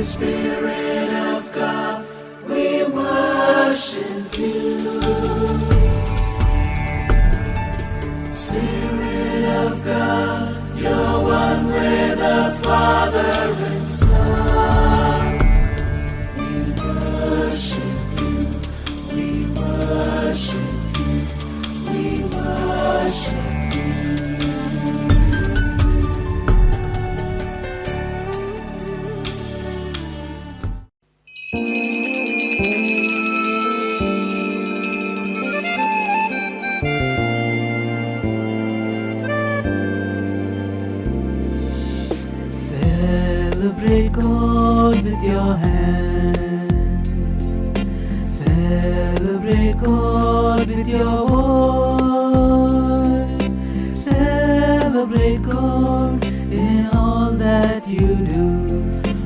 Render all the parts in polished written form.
Spirit of God, we worship you. Spirit of God, you're one with the Father and Son. We worship you, we worship you, we worship you. Celebrate God with your hands. Celebrate God with your voice. Celebrate God in all that you do,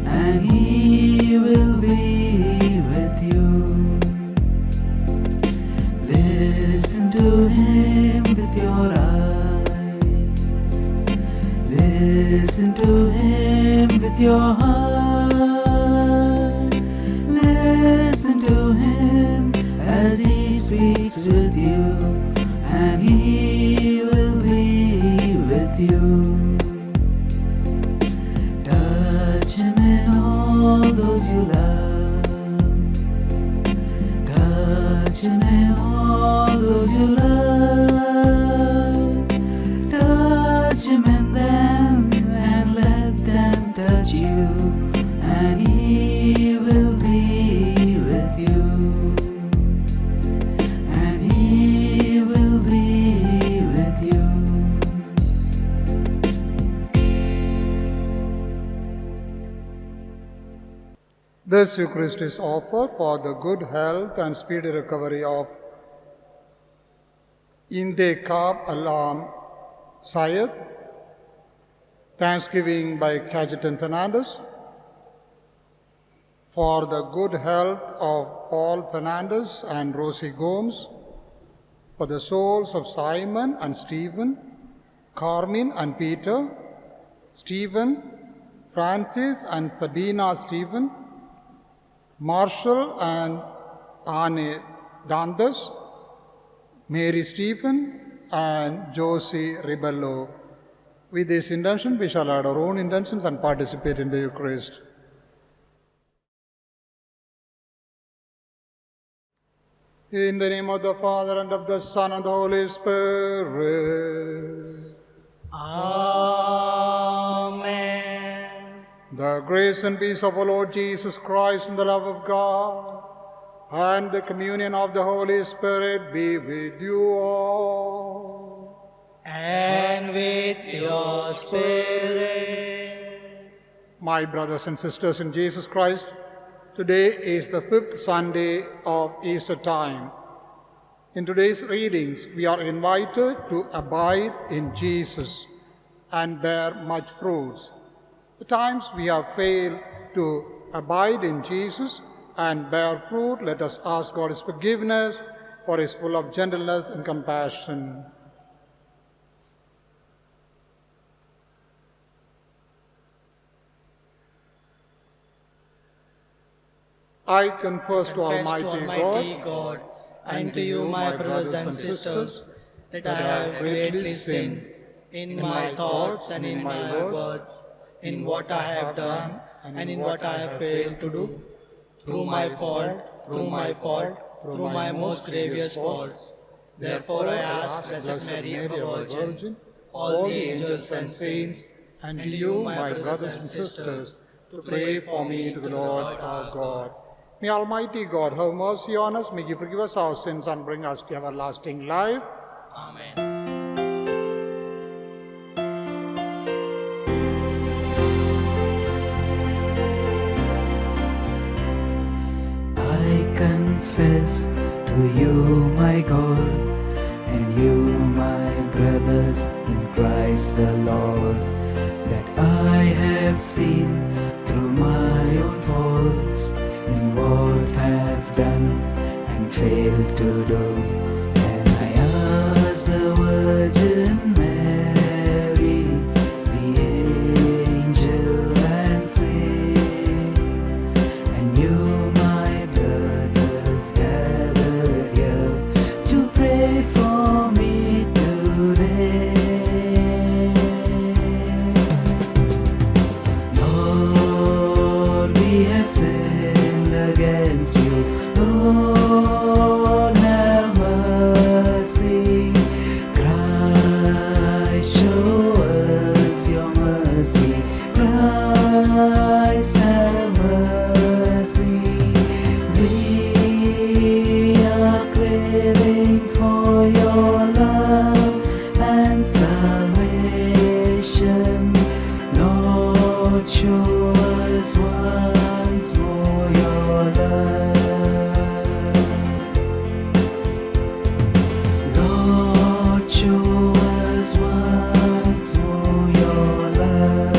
and He will be with you. Listen to Him with your eyes. Listen to Him with your heart. Listen to Him as He speaks with you, and He will be with you. Touch Him in all those you love. Touch Him in all those you love. Touch Him in them and let them touch you, and He will be with you. And He will be with you. This Eucharist is offered for the good health and speedy recovery of Intekab Alam Syed. Thanksgiving by Cajetan Fernandez. For the good health of Paul Fernandez and Rosie Gomes. For the souls of Simon and Stephen, Carmen and Peter, Stephen, Francis and Sabina Stephen, Marshall and Anne Dandas, Mary Stephen and Josie Ribello. With this intention, we shall add our own intentions and participate in the Eucharist. In the name of the Father, and of the Son, and the Holy Spirit. Amen. The grace and peace of our Lord Jesus Christ, and the love of God, and the communion of the Holy Spirit be with you all. And with your spirit. My brothers and sisters in Jesus Christ, today is the 5th Sunday of Easter time. In today's readings, we are invited to abide in Jesus and bear much fruits. The times we have failed to abide in Jesus and bear fruit, let us ask God His forgiveness, for He is full of gentleness and compassion. I confess to Almighty God and to you, my brothers and sisters, that I have greatly sinned in my thoughts and in my words, in what I have done and in what I have failed to do, through my fault, through my most grievous faults. Therefore I ask Blessed Mary, ever Virgin, all the angels and saints, and to you, my brothers and sisters, to pray for me to the Lord our God. May Almighty God have mercy on us, may He forgive us our sins and bring us to everlasting life. Amen. I confess to you, my God, and you, my brothers in Christ the Lord, that I have sinned through my own faults, in what I have done and failed to do. And I ask the Virgin Mary, the angels and saints, us once more your love. Lord, show us once more your love.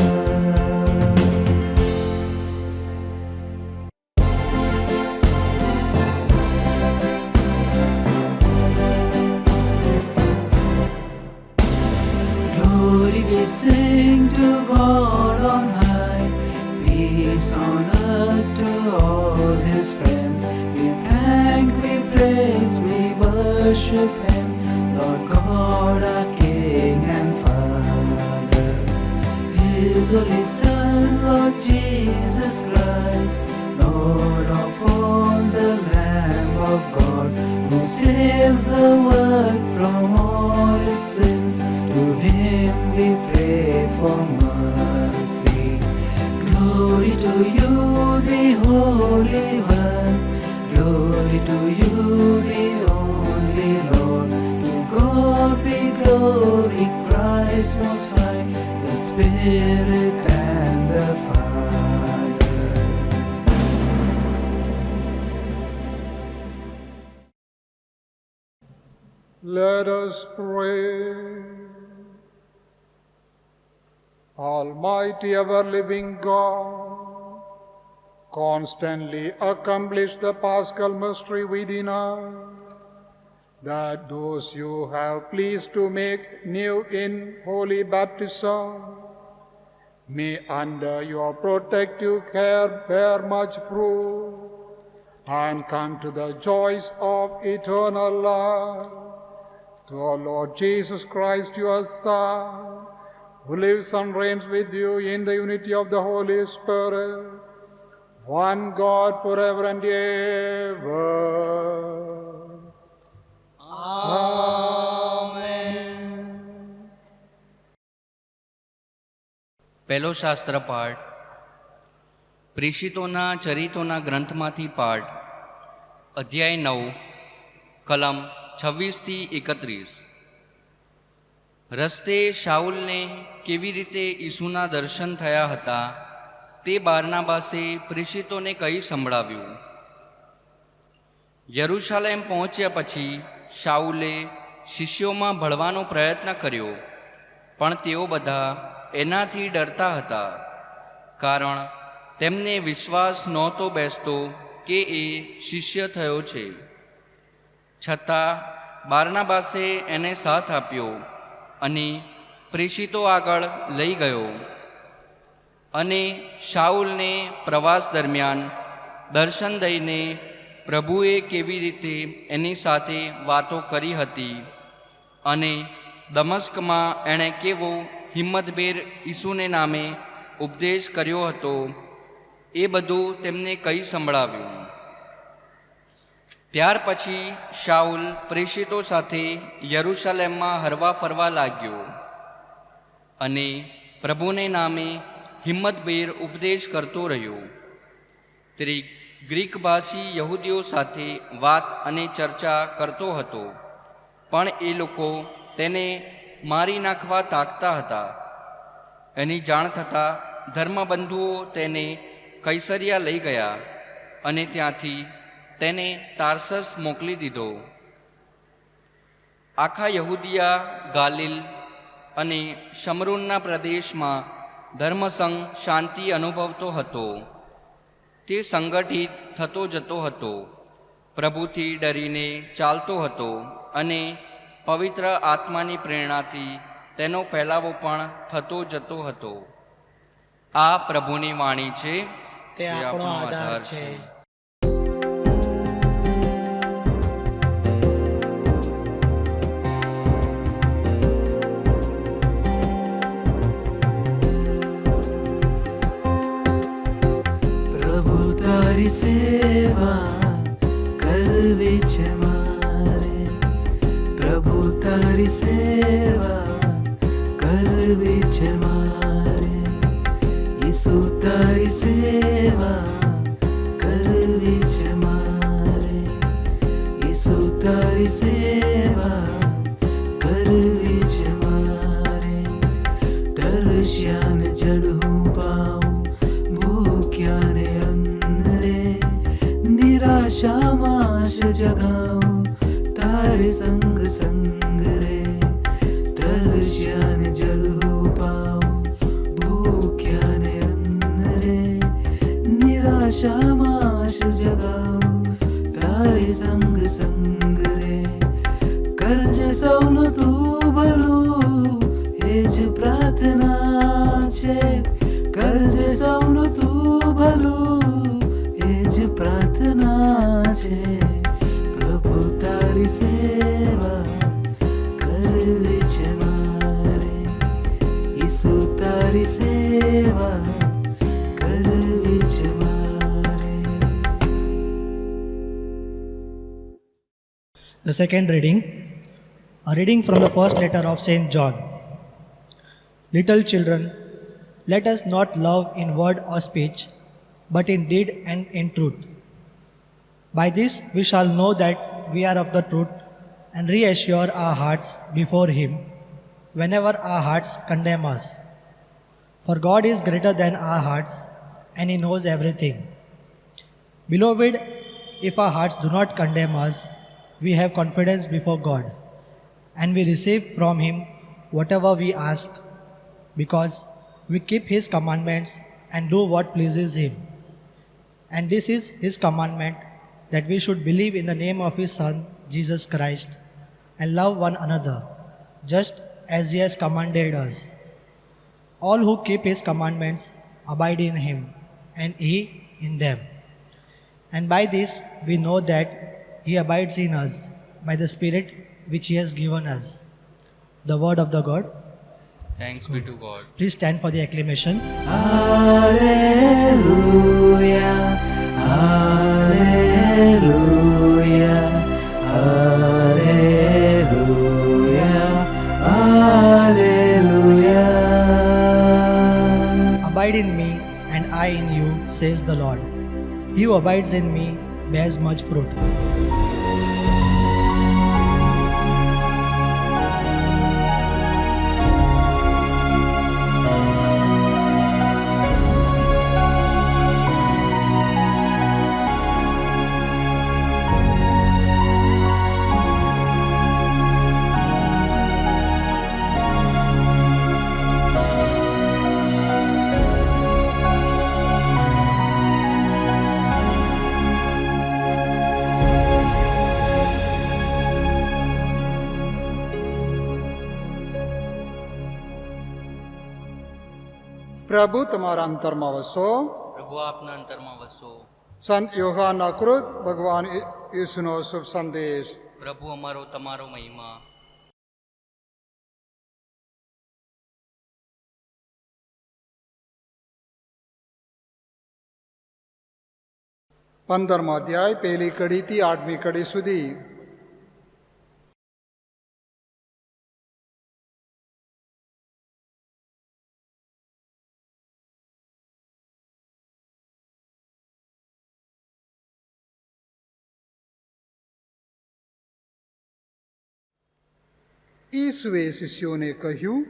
Glory we sing to God on high, peace on earth to all his friends. We thank, we praise, we worship him, Lord God our King and Father. His only Son, Lord Jesus Christ, Lord of all, the Lamb of God, who saves the world from all its sins. To him we pray for mercy. Glory to you, the Holy One. Glory to you, the only Lord. To God be glory, Christ most high, the Spirit and the Father. Let us pray. Almighty ever-living God, constantly accomplish the Paschal mystery within us, that those you have pleased to make new in holy baptism may under your protective care bear much fruit and come to the joys of eternal life. Through our Lord Jesus Christ, your Son, who lives and reigns with you in the unity of the Holy Spirit, one God forever and ever. Amen. પહેલો શાસ્ત્ર પાઠ પ્રેષિતોના ચરિતોના ગ્રંથમાંથી પાઠ અધ્યાય 9 કલમ 26-31. રસ્તે શાઉલને કેવી રીતે ઈસુના દર્શન થયા હતા તે બારનાબાસે પ્રેષિતોને કહી સંભળાવ્યું. યરૂશાલેમ પહોંચ્યા પછી શાઉલે શિષ્યોમાં ભળવાનો પ્રયત્ન કર્યો, પણ તેઓ બધા એનાથી ડરતા હતા, કારણ તેમને વિશ્વાસ નહોતો બેસતો કે એ શિષ્ય થયો છે. છતાં બારનાબાસે એને સાથ આપ્યો અને પ્રેષિતો આગળ લઈ ગયો. અને શાઉલને પ્રવાસ દરમિયાન દર્શન દઈને પ્રભુએ કેવી રીતે એની સાથે વાતો કરી હતી અને દમસ્કમાં એણે કેવો હિંમતભેર ઈસુને નામે ઉપદેશ કર્યો હતો એ બધું તેમને કહી સંભળાવ્યું. ત્યાર પછી શાઉલ પ્રેષિતો સાથે યરૂશાલેમમાં હરવા ફરવા લાગ્યો અને પ્રભુને નામે હિંમતભેર ઉપદેશ કરતો રહ્યો. તે ગ્રીકભાષી યહૂદીઓ સાથે વાત અને ચર્ચા કરતો હતો, પણ એ લોકો તેને મારી નાખવા તાકતા હતા. એની જાણ થતાં ધર્મબંધુઓ તેને કૈસરિયા લઈ ગયા અને ત્યાંથી તેને તાર્સસ મોકલી દીધો. આખા યહૂદિયા, ગાલિલ અને શમરૂનના પ્રદેશમાં ધર્મસંઘ શાંતિ અનુભવતો હતો. તે સંગઠિત થતો જતો હતો, પ્રભુથી ડરીને ચાલતો હતો અને પવિત્ર આત્માની પ્રેરણાથી તેનો ફેલાવો પણ થતો જતો હતો. આ પ્રભુની વાણી છે, તે આપણો આધાર છે. પ્રભુ તારી સેવા કરવી છે મારે, પ્રભુ તારી સેવા કરવી છે મારે, ઈસુ તારી સેવા કરવી છે મારે, ઈસુ તારી સેવા કરવી છે મારે. તરસ્યાને જડું પાઉં, ભૂખ્યા નિરાશામાં આશ જગાવું તારે સંગ સંગ રે તરસ્યાને જળવું પાવું ભૂખ્યાને અન્ન રે નિરાશામાં આશ જગાવું તારે સંગ સંગ રે કરજે સૌનું તું ભલું એ જ પ્રાર્થના છે કરજે સૌનું તું ભલું એ જ પ્રાર્થના છે પ્રભુ તારી સેવા કરવી છે મારે ઈસુ તારી સેવા કરવી છે મારે. The second reading, a reading from the first letter of St. John. Little children, let us not love in word or speech, but in deed and in truth. By this we shall know that we are of the truth and reassure our hearts before Him whenever our hearts condemn us. For God is greater than our hearts and He knows everything. Beloved, if our hearts do not condemn us, we have confidence before God, and we receive from Him whatever we ask, because we keep His commandments and do what pleases Him. And this is His commandment, that we should believe in the name of His Son, Jesus Christ, and love one another, just as He has commanded us. All who keep His commandments abide in Him, and He in them. And by this we know that He abides in us, by the Spirit which He has given us. The word of the God. Thanks be to God. Please stand for the acclamation. Hallelujah, hallelujah, hallelujah, hallelujah. Abide in me, and I in you, says the Lord. He who abides in me bears much fruit. પ્રભુ તમારા અંતરમાં વસો. પ્રભુ આપના અંતરમાં વસો. સંત યોહાનના કૃત ભગવાન ઈસુનો શુભ સંદેશ. પ્રભુ અમારો તમારો મહિમા. 15મો અધ્યાય 1લી કડીથી 8મી કડી સુધી. ઈસુએ શિષ્યોને કહ્યું,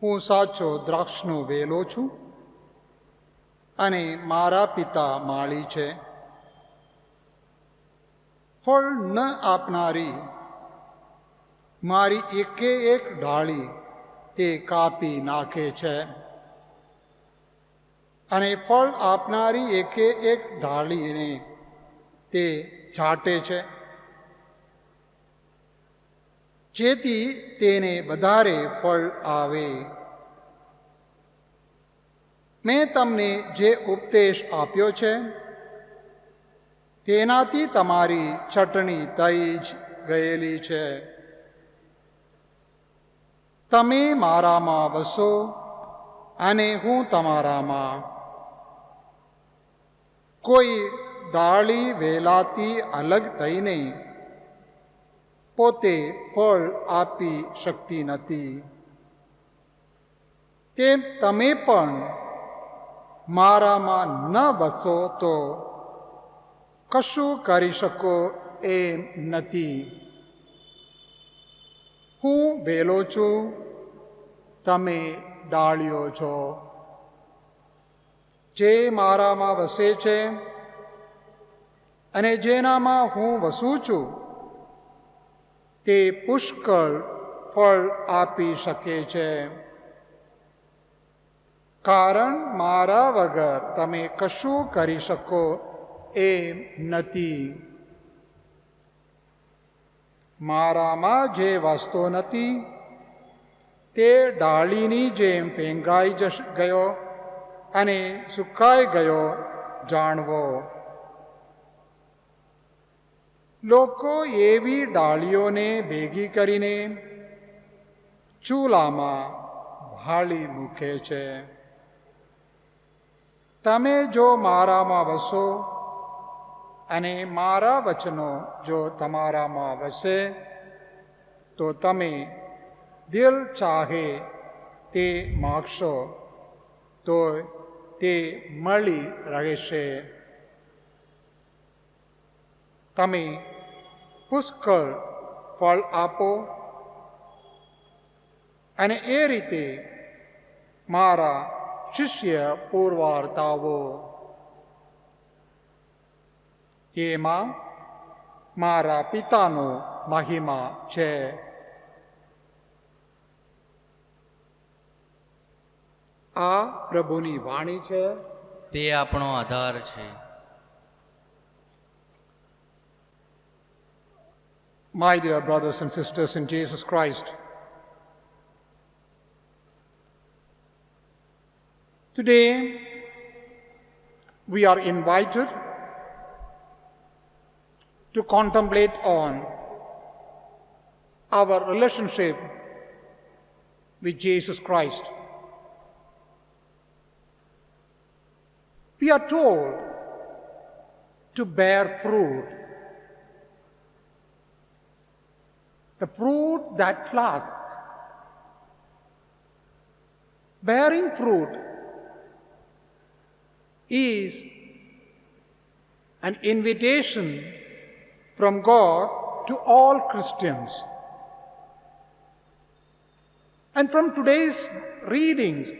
હું સાચો દ્રાક્ષનો વેલો છું અને મારા પિતા માળી છે. ફળ ન આપનારી મારી એકે એક ડાળી તે કાપી નાખે છે, અને ફળ આપનારી એકે એક ડાળીને તે છાંટે છે, જેથી તેને વધારે ફળ આવે. મેં તમને જે ઉપદેશ આપ્યો છે તેનાથી તમારી છટણી થઈ જ ગયેલી છે. તમે મારામાં વસો અને હું તમારામાં. કોઈ ડાળી વેલાથી અલગ થઈને પોતે ફળ આપી શકતી નથી, તેમ તમે પણ મારામાં ન વસો તો કશું કરી શકો એમ નથી. હું વેલો છું, તમે ડાળીઓ છો. જે મારામાં વસે છે અને જેનામાં હું વસું છું તે પુષ્કળ ફળ આપી શકે છે, કારણ મારા વગર તમે કશું કરી શકો એમ નથી. મારામાં જે વસતો નથી તે ડાળીની જેમ ફેંગાઈ ગયો અને સુકાઈ ગયો જાણવો. લોકો એવી ડાળીઓને ભેગી કરીને ચૂલામાં ભાળી મૂકે છે. તમે જો મારામાં વસો અને મારા વચનો જો તમારામાં વસે તો તમે દિલ ચાહે તે માગશો તો તે મળી રહેશે. તમે પુષ્કળ ફળ આપો અને એ રીતે મારા શિષ્ય પુરવાર થાવો. એમાં મારા પિતાનો મહિમા છે. આ પ્રભુની વાણી છે. તે આપણો આધાર છે. My dear brothers and sisters in Jesus Christ, today we are invited to contemplate on our relationship with Jesus Christ. We are told to bear fruit, the fruit that lasts. Bearing fruit is an invitation from God to all Christians. And from today's readings,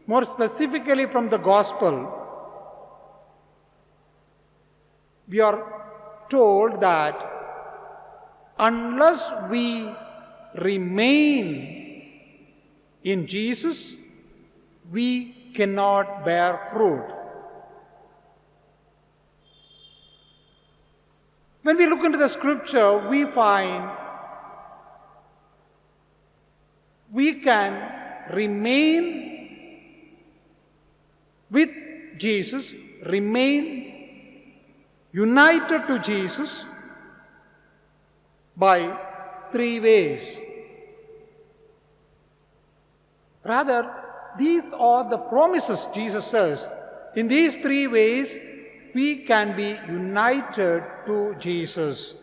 more specifically from the Gospel, we are told that unless we remain in Jesus, we cannot bear fruit. When we look into the scripture, we find we can remain with Jesus, remain united to Jesus by three ways. Rather, these are the promises Jesus says. In these three ways, we can be united to Jesus.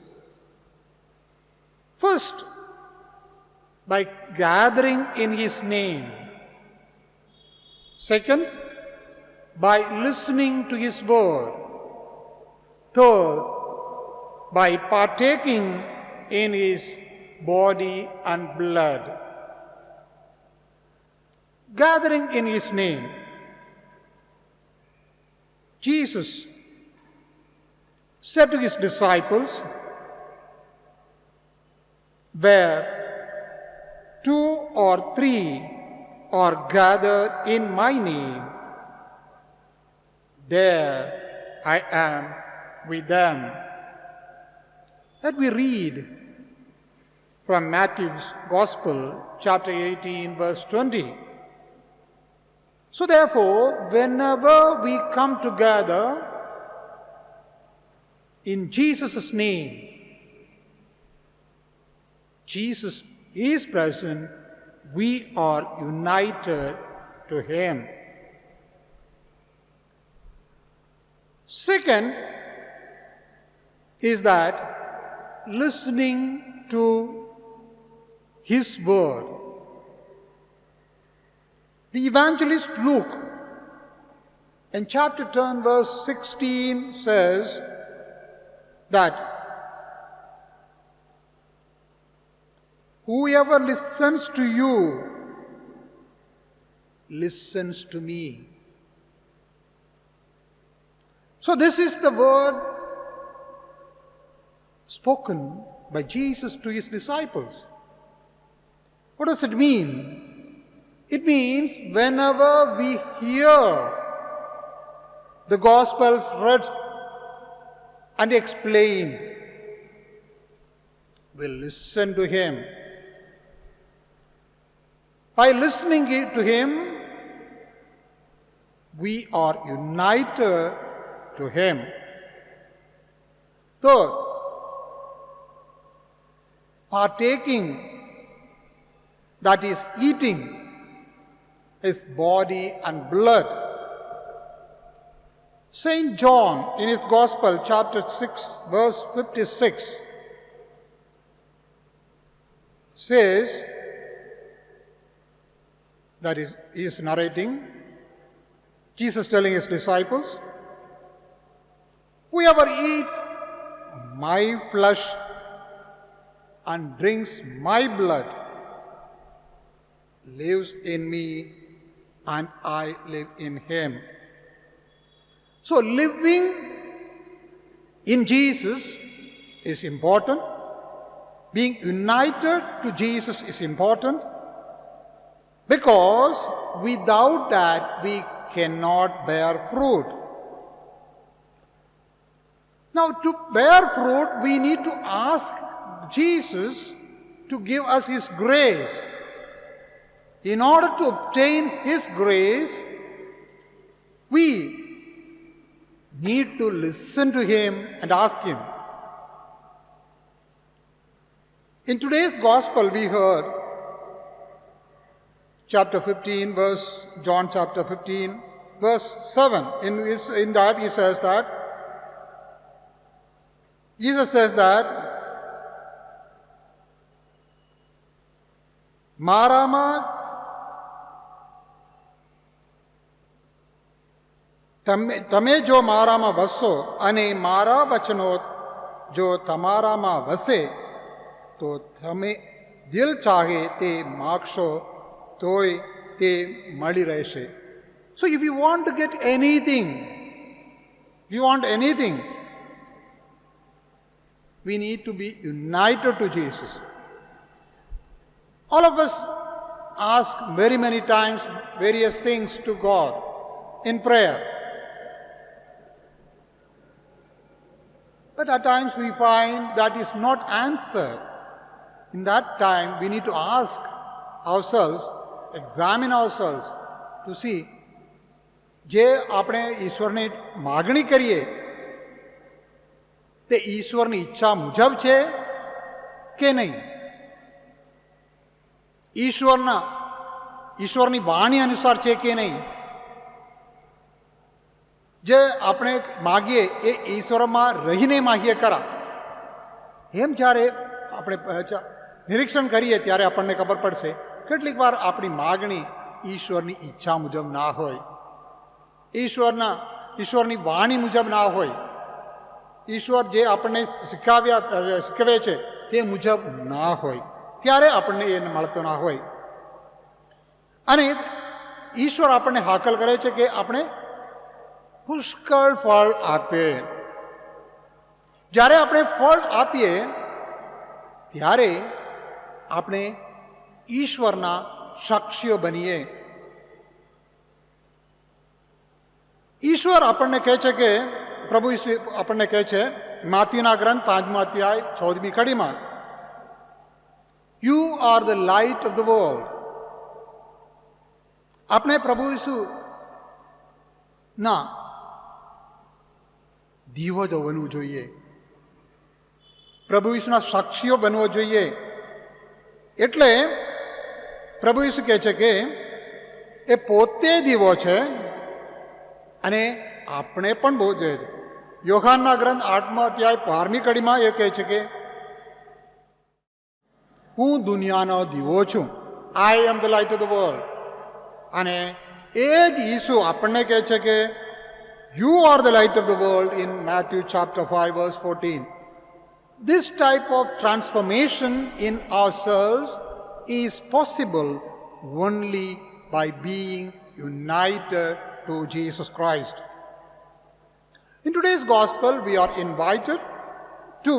First, by gathering in His name. Second, by listening to His word. Third, by partaking in His body and blood. Gathering in His name. Jesus said to His disciples, where two or three are gathered in my name, there I am with them. Let me read from Matthew's Gospel, chapter 18, verse 20. So therefore, whenever we come together in Jesus' name, Jesus is present, we are united to Him. Second is that listening to His word. The evangelist Luke in chapter 10 verse 16 says that whoever listens to you listens to me. So this is the word spoken by Jesus to his disciples. What does it mean? It means whenever we hear the Gospels read and explained, we listen to him. By listening to him, we are united to him. Third, partaking, that is eating his body and blood. Saint John in his Gospel, chapter 6, verse 56, says, that is, he is narrating, Jesus telling his disciples, whoever eats my flesh and drinks my blood lives in me and I live in him. So living in Jesus is important. Being united to Jesus is important, because without that we cannot bear fruit. Now, to bear fruit, we need to ask Jesus to give us his grace. In order to obtain his grace, we need to listen to him and ask him. In today's Gospel, we heard chapter 15, John chapter 15, verse 7. In that he says that, Jesus says that, Marama તમે જો મારામાં વસો અને મારા વચનો જો તમારામાં વસે તો તમે દિલ ચાહે તે માગશો તોય તે મળી રહેશે. So if you want to get anything, we need to be united to Jesus. All of us ask very many times various things to God in prayer. But at times we find that is not answered. In that time we need to ask ourselves, examine ourselves to see, જે આપણે ઈશ્વરની માગણી કરીએ તે ઈશ્વરની ઈચ્છા મુજબ છે કે નહીં. ઈશ્વરની વાણી અનુસાર છે કે નહીં. જે આપણે માગીએ એ ઈશ્વરમાં રહીને માગીએ ખરા. એમ જ્યારે આપણે નિરીક્ષણ કરીએ ત્યારે આપણને ખબર પડશે કેટલીક વાર આપણી માગણી ઈશ્વરની ઈચ્છા મુજબ ના હોય, ઈશ્વરની વાણી મુજબ ના હોય, ઈશ્વર જે આપણને શીખવે છે તે મુજબ ના હોય, ત્યારે આપણને એ મળતો ના હોય. અને ઈશ્વર આપણને હાકલ કરે છે કે આપણે પુષ્કળ ફળ આપે. જ્યારે આપણે ફળ આપીએ ત્યારે આપણે ઈશ્વરના સાક્ષીઓ બનીએ. ઈશ્વર આપણને કહે છે કે પ્રભુ આપણને કહે છે માથીના ગ્રંથ 5મો અધ્યાય 14મી કડીમાં, you are the light of the world. આપણે પ્રભુ ઈસુ ના દીવો જ બનવું જોઈએ, પ્રભુ ઈસુના સાક્ષીઓ બનવો જોઈએ. એટલે પ્રભુ ઈસુ કહે છે કે એ પોતે દીવો છે અને આપણે પણ બહુ જોઈએ છે. યોહાનના ગ્રંથ 8મો અધ્યાય 12મી કડીમાં એ કહે છે કે હું દુનિયાનો દીવો છું, I am the light of the world. અને એ જ ઈસુ આપણને કહે છે કે you are the light of the world in Matthew chapter 5 verse 14. This type of transformation in ourselves is possible only by being united to Jesus Christ. In today's gospel, we are invited to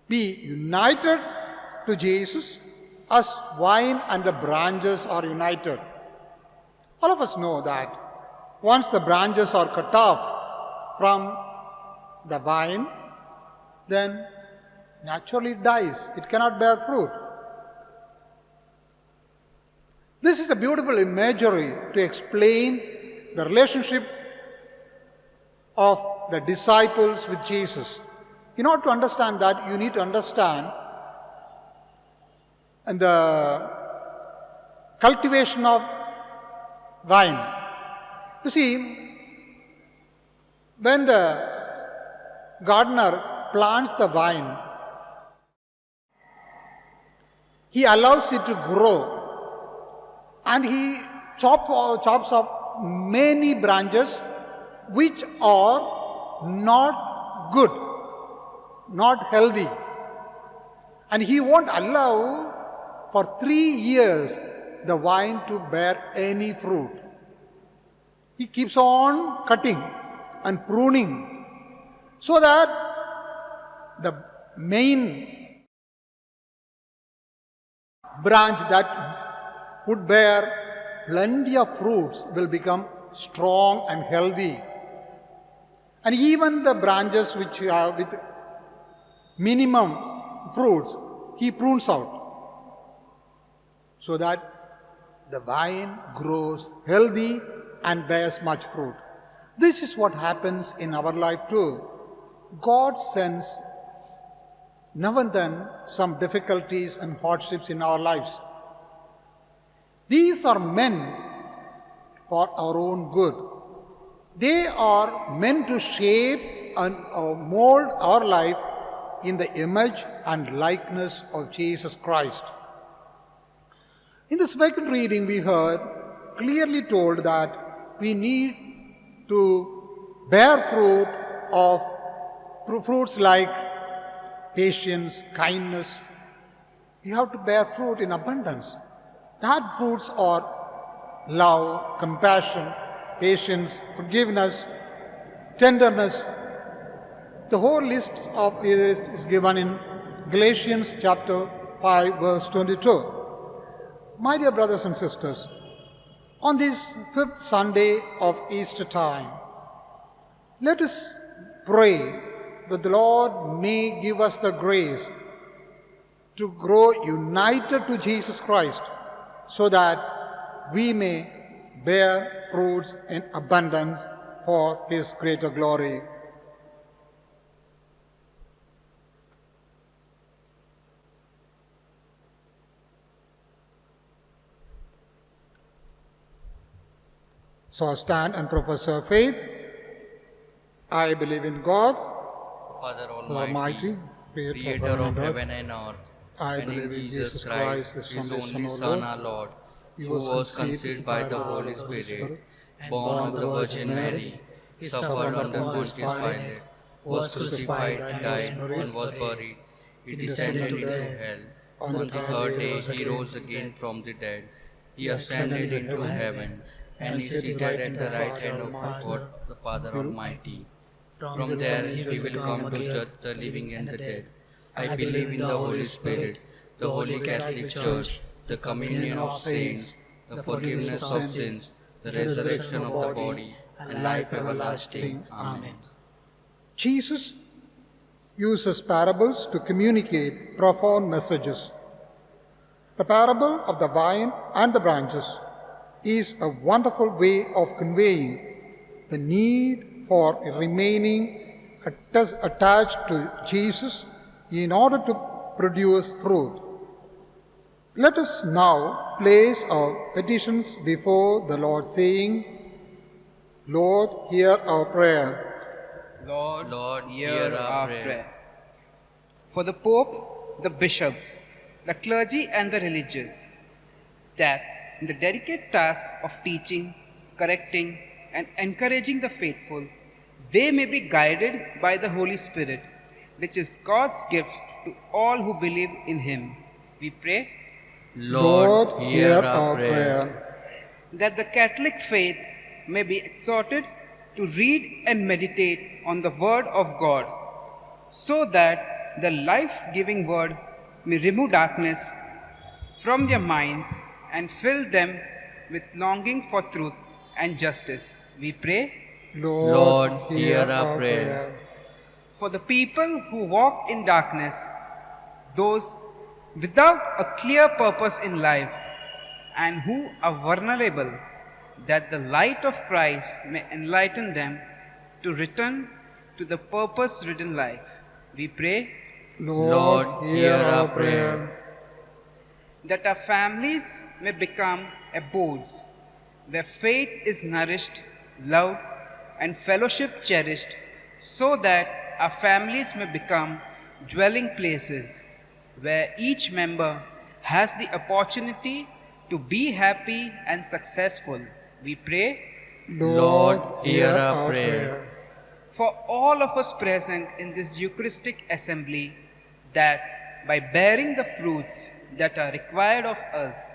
be united to Jesus as vine and the branches are united. All of us know that once the branches are cut off from the vine, then naturally it dies. It cannot bear fruit. This is a beautiful imagery to explain the relationship of the disciples with Jesus. In order to understand that, you need to understand the cultivation of vine. You see, when the gardener plants the vine, he allows it to grow and he chops off many branches which are not good, not healthy. And he won't allow for 3 years the vine to bear any fruit. He keeps on cutting and pruning so that the main branch that would bear plenty of fruits will become strong and healthy. And even the branches which are with minimum fruits, he prunes out so that the vine grows healthy and bears much fruit. This is what happens in our life too. God sends now and then some difficulties and hardships in our lives. These are meant for our own good. They are meant to shape and mold our life in the image and likeness of Jesus Christ. In the second reading, we heard clearly told that we need to bear fruit of fruits like patience, kindness. We have to bear fruit in abundance. That fruits are love, compassion, patience, forgiveness, tenderness. The whole list of is given in Galatians chapter 5 verse 22. My dear brothers and sisters, on this 5th Sunday of Easter time, let us pray that the Lord may give us the grace to grow united to Jesus Christ so that we may bear fruits in abundance for His greater glory. So stand and profess our faith. I believe in God, Father the Almighty, Creator of heaven and earth, I and believe in Jesus Christ, His only Son, our Lord, who was conceived by the Holy Spirit, born of the Virgin Mary, suffered under Pontius Pilate, was crucified and died and was buried. He descended into hell. On the third day He rose again from the dead. He ascended into heaven and is seated at the right hand of God, the Father Almighty. From there He will come to judge the living and the dead. I believe in the Holy Spirit, the Holy Catholic Church, the communion of saints, the forgiveness of sins, the resurrection of the body, and life everlasting. Amen. Jesus uses parables to communicate profound messages. The parable of the vine and the branches is a wonderful way of conveying the need for remaining attached to Jesus in order to produce fruit. Let us now place our petitions before the Lord, saying, Lord, hear our prayer. Lord, hear our prayer. For the Pope, the bishops, the clergy and the religious, that in the delicate task of teaching, correcting and encouraging the faithful, they may be guided by the Holy Spirit, which is God's gift to all who believe in Him. We pray Lord, hear our prayer. that the Catholic faith may be exhorted to read and meditate on the Word of God, so that the life-giving word may remove darkness from their minds and fill them with longing for truth and justice. We pray Lord, hear our prayer. for the people who walk in darkness, those without a clear purpose in life, and who are vulnerable, that the light of Christ may enlighten them to return to the purpose-ridden life. We pray Lord, hear our prayer. that our families may become abodes where faith is nourished, loved, and fellowship cherished, so that our families may become dwelling places where each member has the opportunity to be happy and successful. We pray Lord, hear our prayer. for all of us present in this Eucharistic assembly, that by bearing the fruits that are required of us,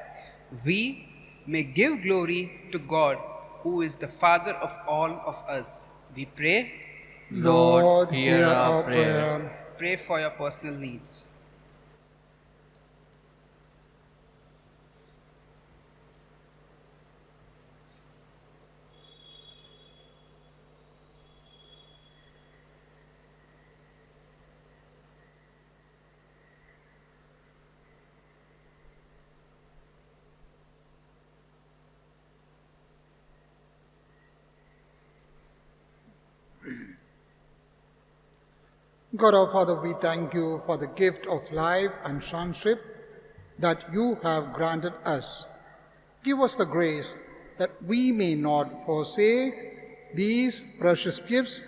we may give glory to God, who is the Father of all of us. We pray. Lord, hear our prayer. Pray for your personal needs. God our Father, we thank you for the gift of life and sonship that you have granted us. Give us the grace that we may not forsake these precious gifts,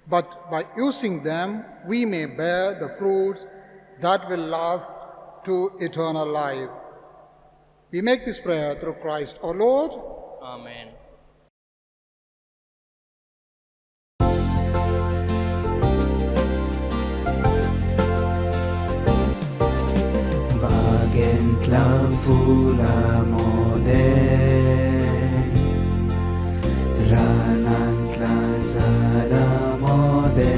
but by using them we may bear the fruits that will last to eternal life. We make this prayer through Christ our Lord. Amen. Bagentlavula mode Ranantlan sada mode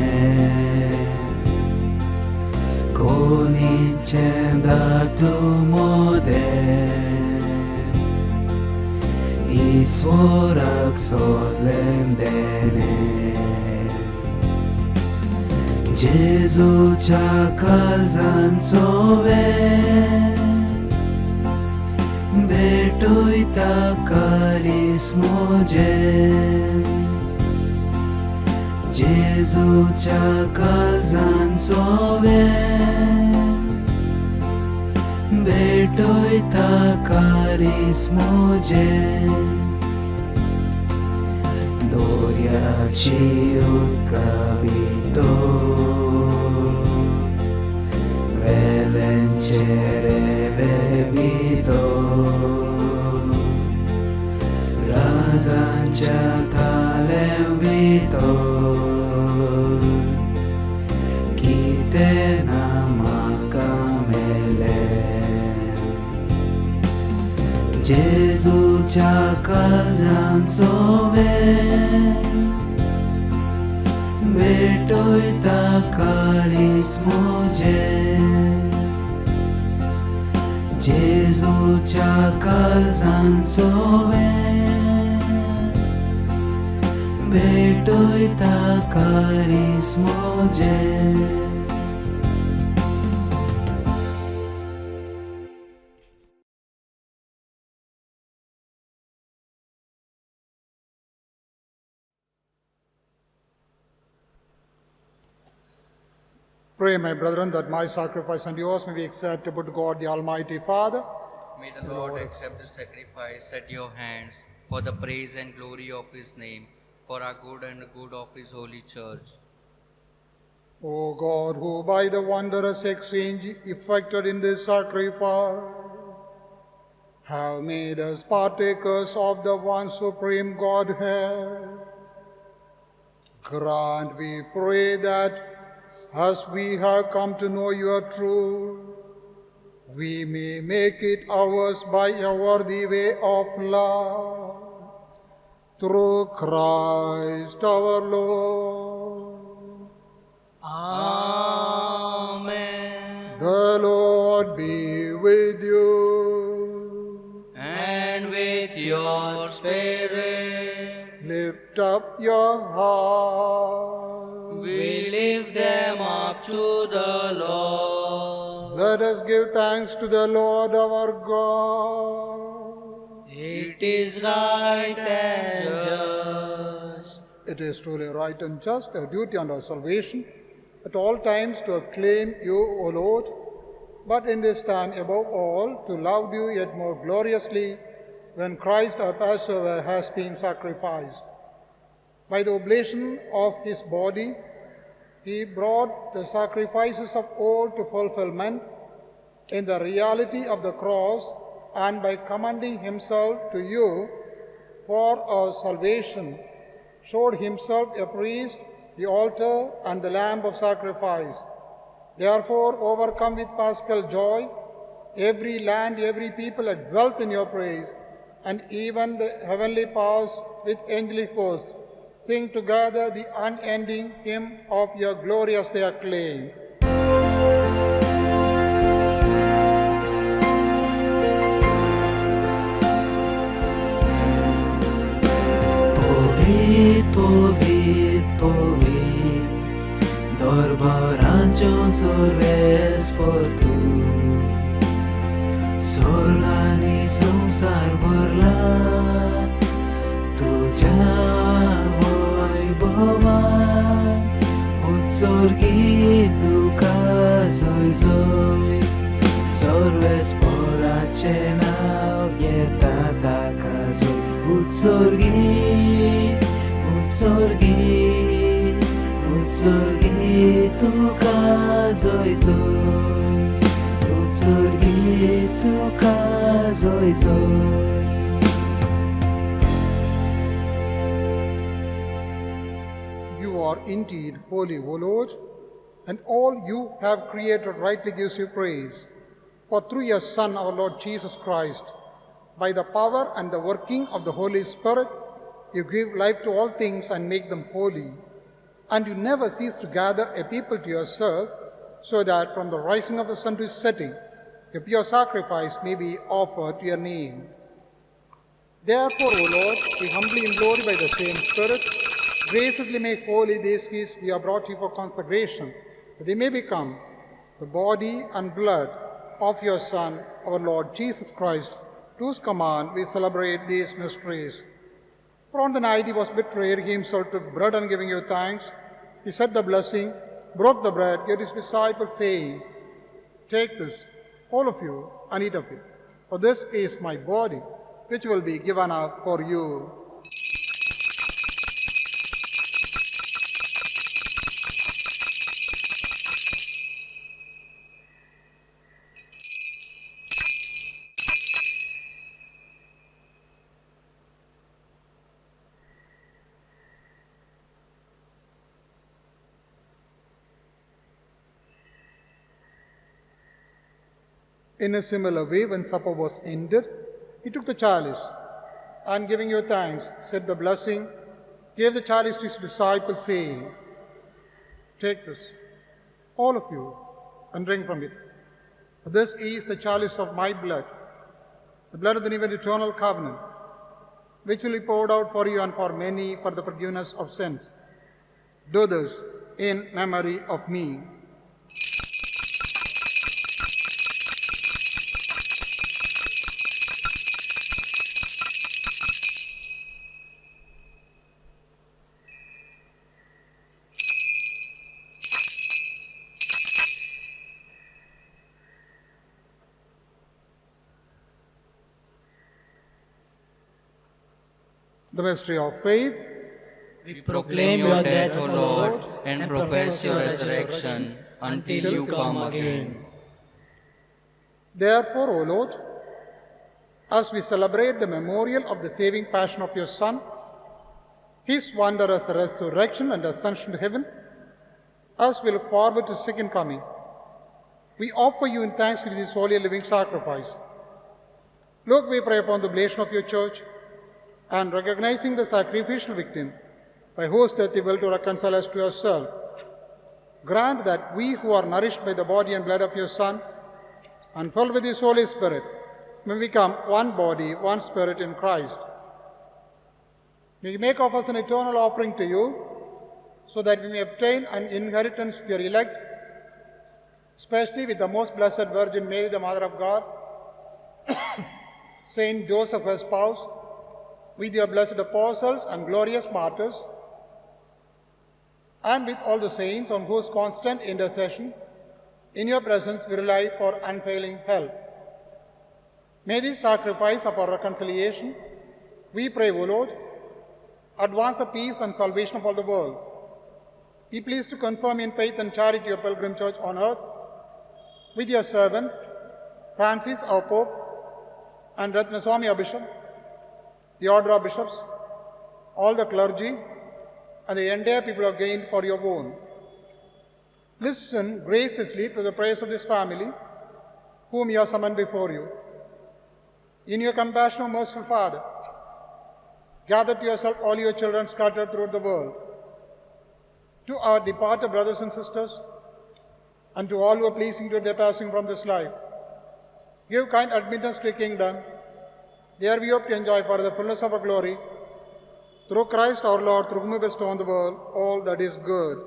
Konichenda tu mode Isworak sodlem dene Jezuच्या काळजांचोवे भेटोयता कारिस्मोजे जेजूच्या काळजांचोवे भेटोयता कारिस्मोजे Doriaci capito Velencere bebito Razancha talembito Kite namakamele Jezucia काळजांचोवे भेटोयता कारिस्मोजे जेजूच्या काळजांचोवे भेटोयता कारिस्मोजे Pray, my brethren, that my sacrifice and yours may be acceptable to God the Almighty Father. May the Lord accept the sacrifice at your hands for the praise and glory of his name, for our good and the good of his holy church. O God, who by the wondrous exchange effected in this sacrifice have made us partakers of the one supreme Godhead, grant, we pray, that as we have come to know your truth, we may make it ours by a worthy way of love. Through Christ our Lord. Amen. Lift up your heart. We lift them up to the Lord. Let us give thanks to the Lord our God. It is right and just. It is truly right and just, our duty and our salvation, at all times to acclaim you, O Lord, but in this time above all to love you yet more gloriously when Christ our Passover has been sacrificed. By the oblation of his body, he brought the sacrifices of old to fulfillment in the reality of the cross, and by commending himself to you for our salvation, showed himself a priest, the altar, and the lamb of sacrifice. Therefore, overcome with paschal joy, every land, every people exults in your praise, and even the heavenly powers with angelic hosts sing together the unending hymn of your glorious they acclaim. Povid, povid, povid, dorbaranchon sorves por tu. Sorgani samsar borla, tuja वैभवान, उत्सर्गी तुका zoi zoi. Sorves porace naw yeta taka zoi. Utsorgi, utsorgi, utsorgi tuka zoi zoi. Utsorgi tuka zoi zoi. You are indeed holy, O Lord, and all you have created rightly gives you praise. For through your Son, our Lord Jesus Christ, by the power and the working of the Holy Spirit, you give life to all things and make them holy. And you never cease to gather a people to yourself, so that from the rising of the sun to its setting, a pure sacrifice may be offered to your name. Therefore, O Lord, we humbly implore you by the same Spirit, graciously make holy these gifts we have brought you for consecration, that they may become the body and blood of your Son, our Lord Jesus Christ, to whose command we celebrate these mysteries. For on the night he was betrayed, he himself took bread, and giving you thanks, he said the blessing, broke the bread, gave his disciples, saying, "Take this, all of you, and eat of it, for this is my body, which will be given up for you." In a similar way, when supper was ended, he took the chalice, and giving you thanks, said the blessing, gave the chalice to his disciples, saying, "Take this, all of you, and drink from it. For this is the chalice of my blood, the blood of the new and eternal covenant, which will be poured out for you and for many for the forgiveness of sins. Do this in memory of me." The mystery of faith. We proclaim your death, O Lord, and profess your resurrection until you come again. Therefore, O Lord, as we celebrate the memorial of the saving passion of your Son, his wondrous resurrection and ascension to heaven, as we look forward to his second coming, we offer you in thanksgiving this holy and living sacrifice. Look, we pray upon the oblation of your church, and recognizing the sacrificial victim, by whose death you will to reconcile us to yourself, grant that we who are nourished by the body and blood of your Son, and filled with his Holy Spirit, may become one body, one spirit in Christ. We make of us an eternal offering to you, so that we may obtain an inheritance with your elect, especially with the most blessed Virgin Mary, the Mother of God, Saint Joseph, her spouse, with your blessed apostles and glorious martyrs, and with all the saints on whose constant intercession in your presence we rely for unfailing help. May this sacrifice of our reconciliation, we pray, O Lord, advance the peace and salvation of all the world. Be pleased to confirm in faith and charity your pilgrim church on earth, with your servant, Francis, our Pope, and Ratnaswami, our Bishop, the order of bishops, all the clergy, and the entire people are gained for your own. Listen graciously to the prayers of this family, whom you have summoned before you. In your compassion, O merciful Father, gather to yourself all your children scattered throughout the world. To our departed brothers and sisters, and to all who are pleasing to their passing from this life, give kind admittance to your kingdom. There we hope to enjoy for the fullness of our glory, through Christ our Lord, through whom we bestow on the world all that is good.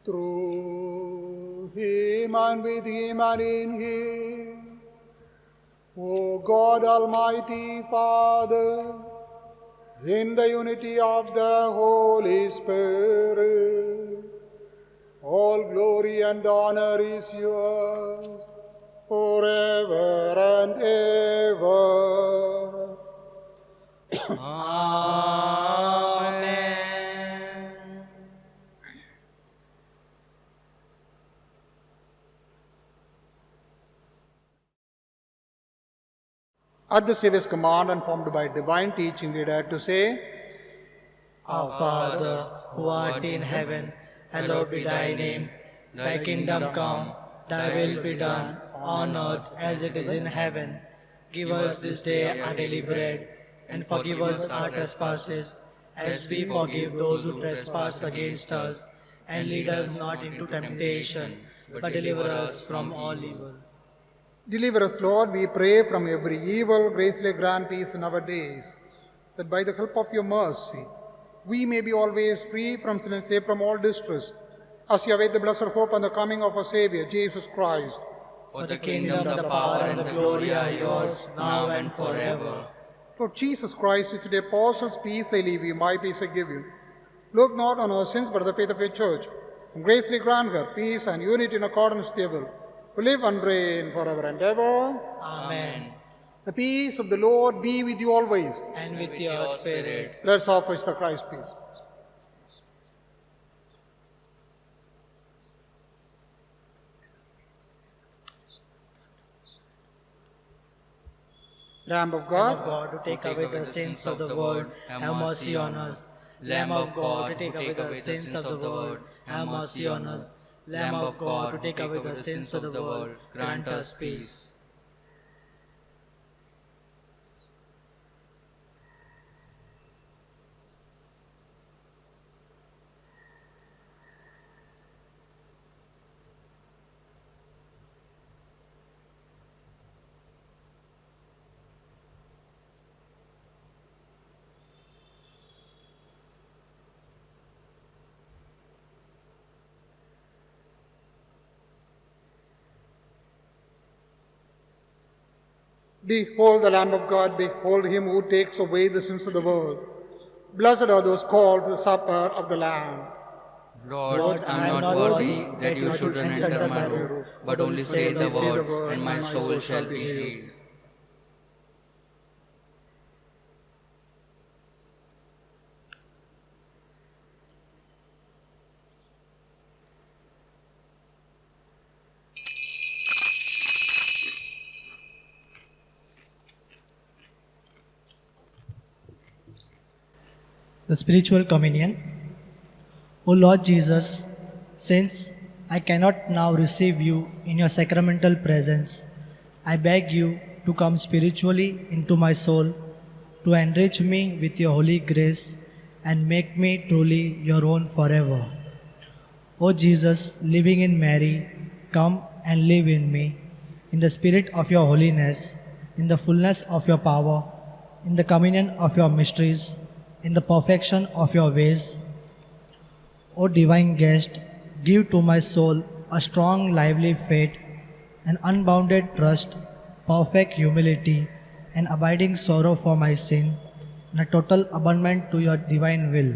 Through him and with him and in him, O God Almighty Father, in the unity of the Holy Spirit, all glory and honor is yours forever and ever. Amen. At the Saviour's command and formed by divine teaching, we dare to say, Our Father, who art in heaven, hallowed be thy name. Thy kingdom come, thy will be done, on earth as it is in heaven. Give us this day our daily bread, and forgive us our trespasses, as we forgive those who trespass against us. And lead us not into temptation, but deliver us from all evil. Deliver us, Lord, we pray, from every evil. Graciously grant peace in our days, that by the help of your mercy, we may be always free from sin and safe from all distress, as you await the blessed hope and the coming of our Savior, Jesus Christ. For the kingdom, the power, and the glory are yours, now and forever. Lord Jesus Christ, which the apostles, peace I leave you, my peace I give you. Look not on our sins, but the faith of your church, and graciously grant her peace and unity in accordance with your will, who live and reign forever and ever. Amen. The peace of the Lord be with you always. And with your spirit. Let's offer the Christ peace. Lamb of Lamb of God, God, to take away the sins of the world, have mercy on us. Lamb of God, to take away the sins of the world, have mercy on us. Lamb of God, to take away the sins of the world, grant us peace. behold the Lamb of God, behold him who takes away the sins of the world. Blessed are those called to the supper of the Lamb. Lord, I am not worthy that you should enter my roof, but only say the word, and my soul shall be healed. The spiritual communion. O Lord Jesus, since I cannot now receive you in your sacramental presence, I beg you to come spiritually into my soul, to enrich me with your holy grace and make me truly your own forever. O Jesus, living in Mary, come and live in me. in the spirit of your holiness, in the fullness of your power, in the communion of your mysteries, in the perfection of your ways. O divine guest, give to my soul a strong, lively faith, an unbounded trust, perfect humility, an abiding sorrow for my sin, and a total abandonment to your divine will,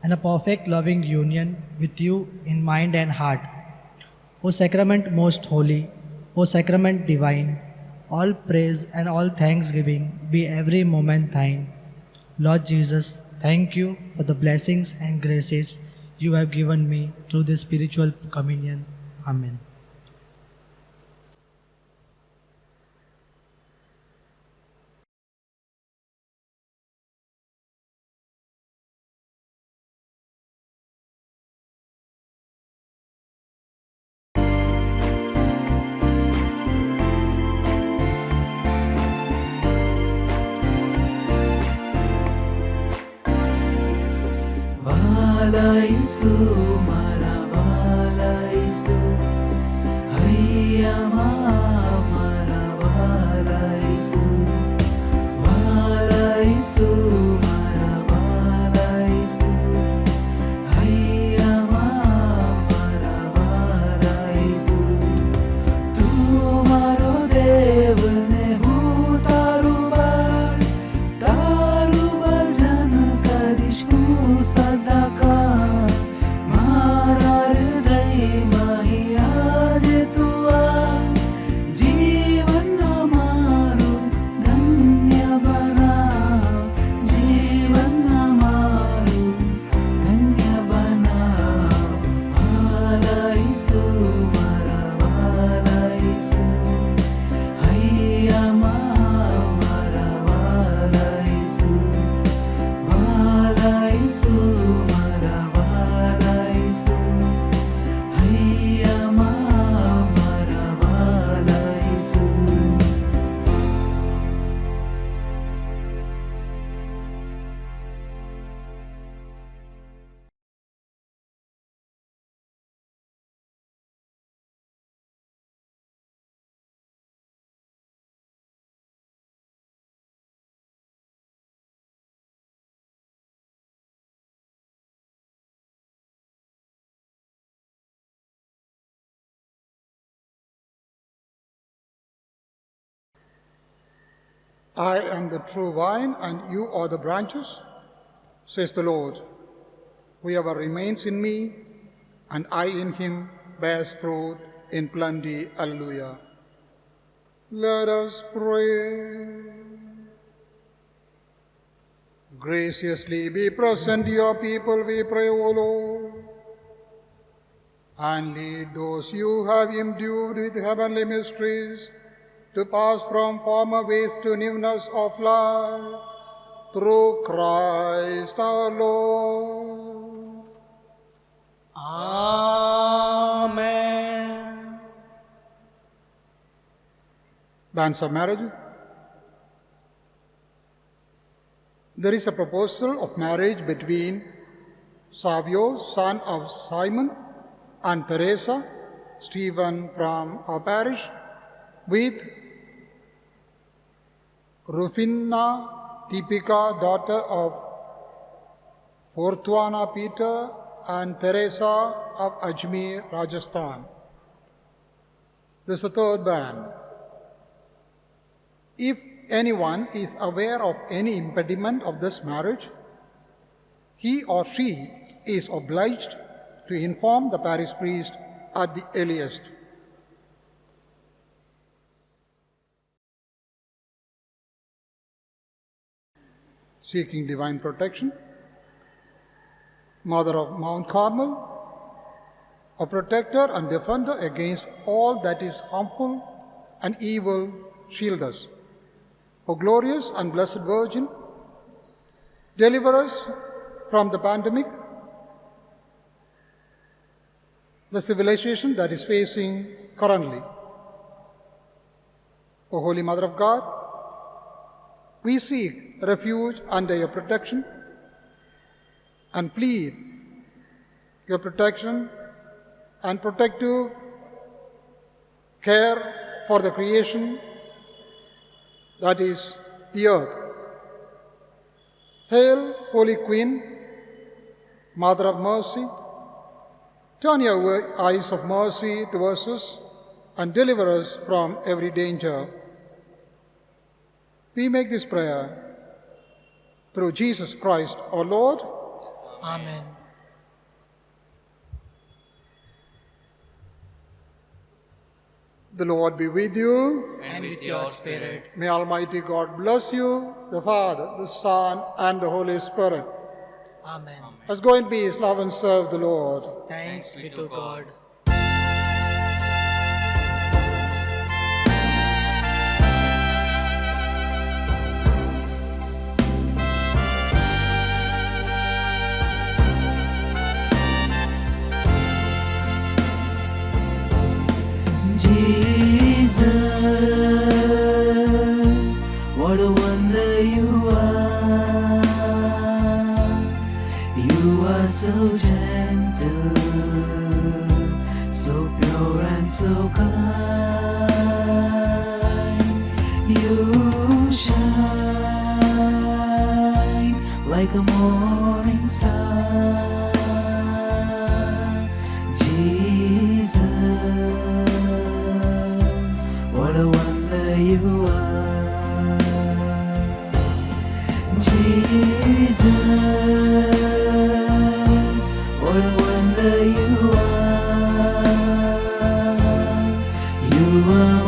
and a perfect loving union with you in mind and heart. O sacrament most holy, O sacrament divine, all praise and all thanksgiving be every moment thine. Lord Jesus, thank you for the blessings and graces you have given me through this spiritual communion. Amen. Valaisu mara valaisu, hayya mara valaisu, valaisu mara valaisu, hayya mara valaisu. तुम्हारो देव ने हूँ तारुबार जन करिश हूँ सदा का मारा हृदय माही आज तुआ जीवन हमारो धन्य बना जीवन हमारो धन्य बना valaisu mara valaisu hayya mara valaisu valaisu mara valaisu hayya mara valaisu. I am the true vine, and you are the branches, says the Lord. Whoever remains in me, and I in him, bears fruit in plenty. Alleluia. Let us pray. Graciously be present, your people, we pray, O Lord, and lead those you have endued with heavenly mysteries to pass from former ways to newness of life, through Christ our Lord. Amen. Banns of marriage. There is a proposal of marriage between Savio, son of Simon, and Teresa, Stephen from our parish, with Rufina Deepika, daughter of Fortuana Peter, and Teresa of Ajmer, Rajasthan. This is the third band. If anyone is aware of any impediment of this marriage, he or she is obliged to inform the parish priest at the earliest. Seeking divine protection, Mother of Mount Carmel, a protector and defender against all that is harmful and evil, shield us. O glorious and blessed Virgin, deliver us from the pandemic, the civilization that is facing currently. O Holy Mother of God, we seek refuge under your protection and plead your protection and protective care for the creation, that is the earth. Hail, Holy Queen, Mother of Mercy, turn your eyes of mercy towards us and deliver us from every danger. We make this prayer through Jesus Christ our Lord. Amen. The Lord be with you. And with your spirit. May Almighty God bless you, the Father, the Son, and the Holy Spirit. Amen. Let's go in peace, love and serve the Lord. Thanks be to God. Jesus, what a wonder you are. You are so gentle, so pure and so kind. You shine like a morning star. Jesus, what a wonder you are. Jesus, what a wonder you are. You are